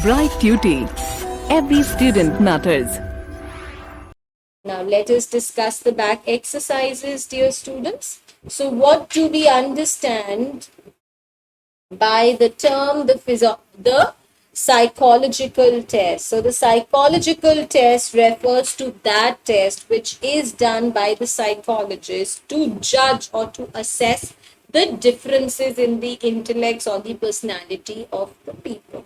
Bright Tuty. Every student matters. Now let us discuss the back exercises, dear students. So what do we understand by the term the psychological test? So the psychological test refers to that test which is done by the psychologist to judge or to assess the differences in the intellects or the personality of the people.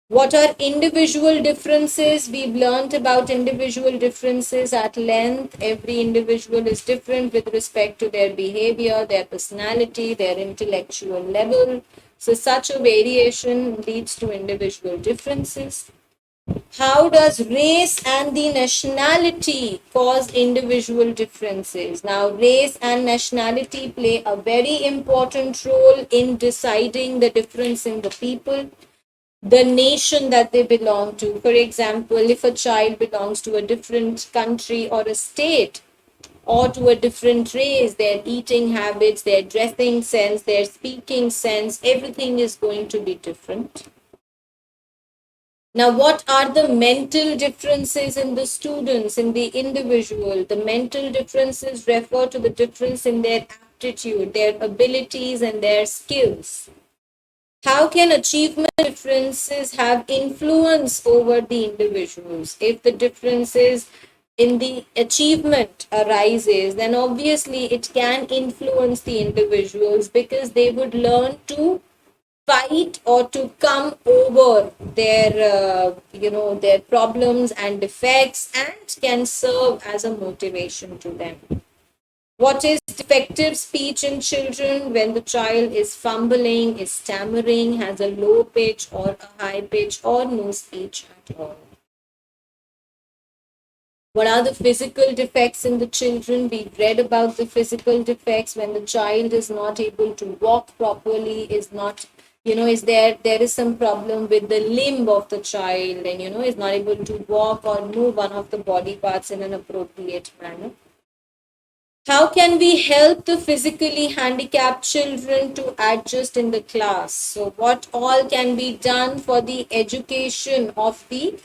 What are individual differences? We've learned about individual differences at length. Every individual is different with respect to their behavior, their personality, their intellectual level. So such a variation leads to individual differences. How does race and the nationality cause individual differences? Now, race and nationality play a very important role in deciding the difference in the people, the nation that they belong to. For example, if a child belongs to a different country or a state or to a different race, their eating habits, their dressing sense, their speaking sense, everything is going to be different. Now, what are the mental differences in the students, in the individual? The mental differences refer to the difference in their aptitude, their abilities, and their skills. How can achievement differences have influence over the individuals? If the differences in the achievement arises, then obviously it can influence the individuals because they would learn to fight or to come over their their problems and defects, and can serve as a motivation to them. What is defective speech in children? When the child is fumbling, is stammering, has a low pitch or a high pitch or no speech at all. What are the physical defects in the children? We've read about the physical defects when the child is not able to walk properly, is not, is there is some problem with the limb of the child, and is not able to walk or move one of the body parts in an appropriate manner. How can we help the physically handicapped children to adjust in the class? So what all can be done for the education of the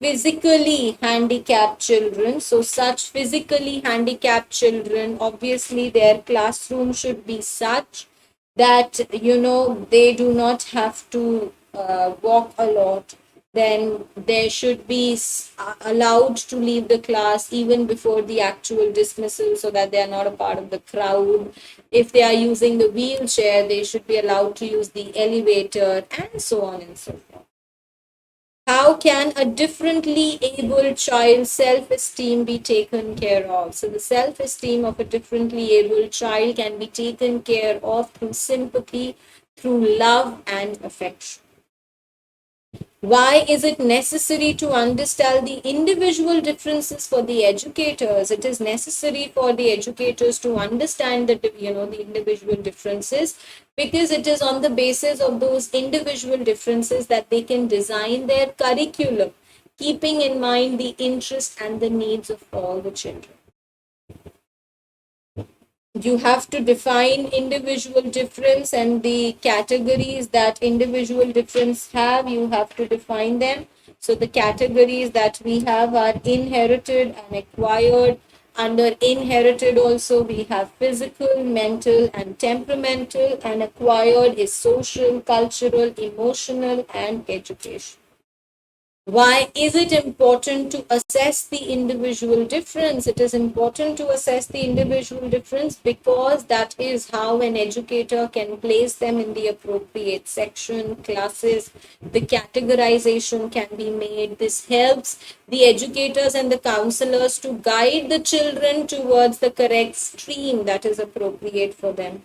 physically handicapped children? So such physically handicapped children, obviously their classroom should be such that they do not have to walk a lot. Then they should be allowed to leave the class even before the actual dismissal, so that they are not a part of the crowd. If they are using the wheelchair, they should be allowed to use the elevator, and so on and so forth. How can a differently abled child's self-esteem be taken care of? So the self-esteem of a differently abled child can be taken care of through sympathy, through love and affection. Why is it necessary to understand the individual differences for the educators? It is necessary for the educators to understand the individual differences, because it is on the basis of those individual differences that they can design their curriculum, keeping in mind the interest and the needs of all the children. You have to define individual difference and the categories that individual difference have. You have to define them. So the categories that we have are inherited and acquired. Under inherited also we have physical, mental and temperamental, and acquired is social, cultural, emotional and education. Why is it important to assess the individual difference? It is important to assess the individual difference because that is how an educator can place them in the appropriate section, classes. The categorization can be made. This helps the educators and the counselors to guide the children towards the correct stream that is appropriate for them.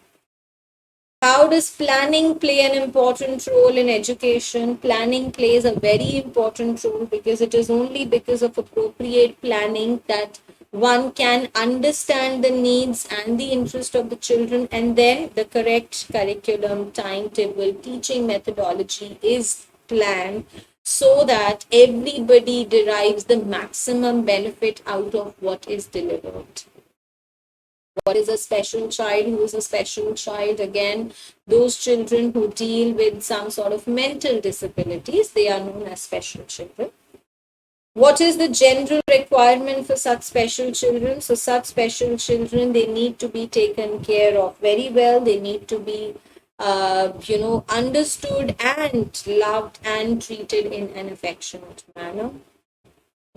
How does planning play an important role in education? Planning plays a very important role because it is only because of appropriate planning that one can understand the needs and the interest of the children, and then the correct curriculum, timetable, teaching methodology is planned so that everybody derives the maximum benefit out of what is delivered. What is a special child? Who is a special child? Again, those children who deal with some sort of mental disabilities, they are known as special children. What is the general requirement for such special children? So such special children, they need to be taken care of very well. They need to be, understood and loved and treated in an affectionate manner.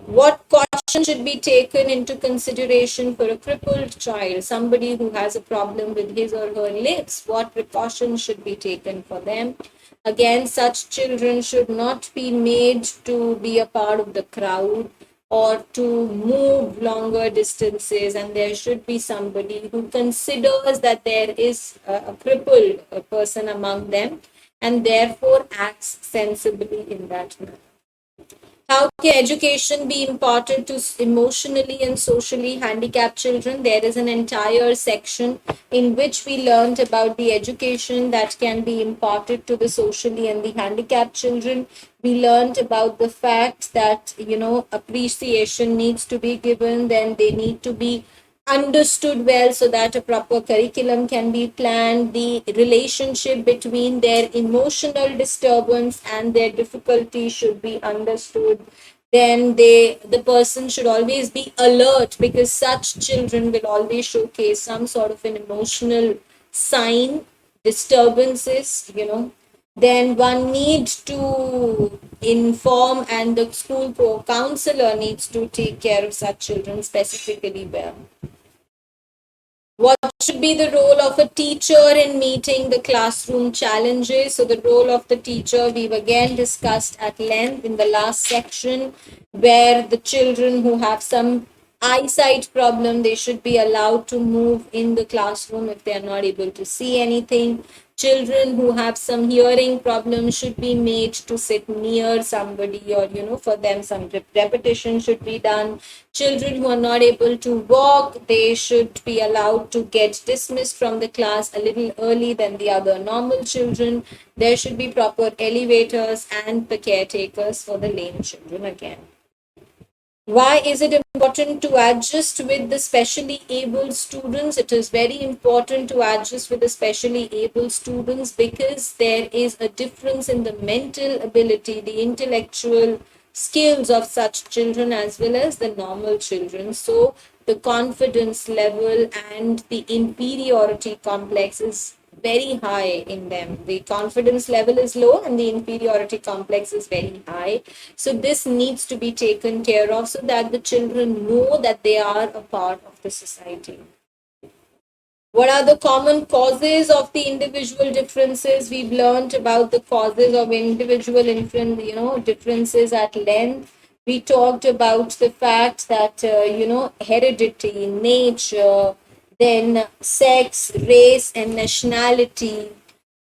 What caution should be taken into consideration for a crippled child, somebody who has a problem with his or her lips? What precautions should be taken for them? Again, such children should not be made to be a part of the crowd or to move longer distances, and there should be somebody who considers that there is a crippled person among them and therefore acts sensibly in that manner. How can education be imparted to emotionally and socially handicapped children? There is an entire section in which we learned about the education that can be imparted to the socially and the handicapped children. We learned about the fact that, appreciation needs to be given, then they need to be understood well so that a proper curriculum can be planned. The relationship between their emotional disturbance and their difficulty should be understood. Then the person should always be alert, because such children will always showcase some sort of an emotional sign disturbances. Then one needs to inform, and the school counselor needs to take care of such children specifically well. What should be the role of a teacher in meeting the classroom challenges? So the role of the teacher we've again discussed at length in the last section, where the children who have some eyesight problem, they should be allowed to move in the classroom if they are not able to see anything. Children who have some hearing problems should be made to sit near somebody, or for them some repetition should be done. Children who are not able to walk, they should be allowed to get dismissed from the class a little early than the other normal children. There should be proper elevators and the caretakers for the lame children again. Why is it important to adjust with the specially abled students? It is very important to adjust with the specially abled students because there is a difference in the mental ability, the intellectual skills of such children as well as the normal children. So the confidence level and the inferiority complex is very high in them. The confidence level is low and the inferiority complex is very high. So this needs to be taken care of so that the children know that they are a part of the society. What are the common causes of the individual differences? We've learned about the causes of individual differences at length. We talked about the fact that, heredity, nature, then sex, race, and nationality,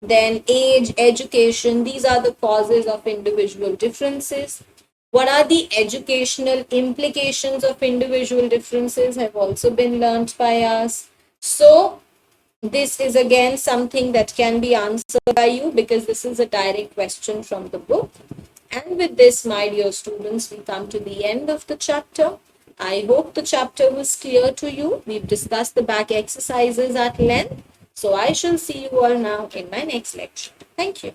then age, education. These are the causes of individual differences. What are the educational implications of individual differences have also been learnt by us. So this is again something that can be answered by you because this is a direct question from the book. And with this, my dear students, we come to the end of the chapter. I hope the chapter was clear to you. We've discussed the back exercises at length. So I shall see you all now in my next lecture. Thank you.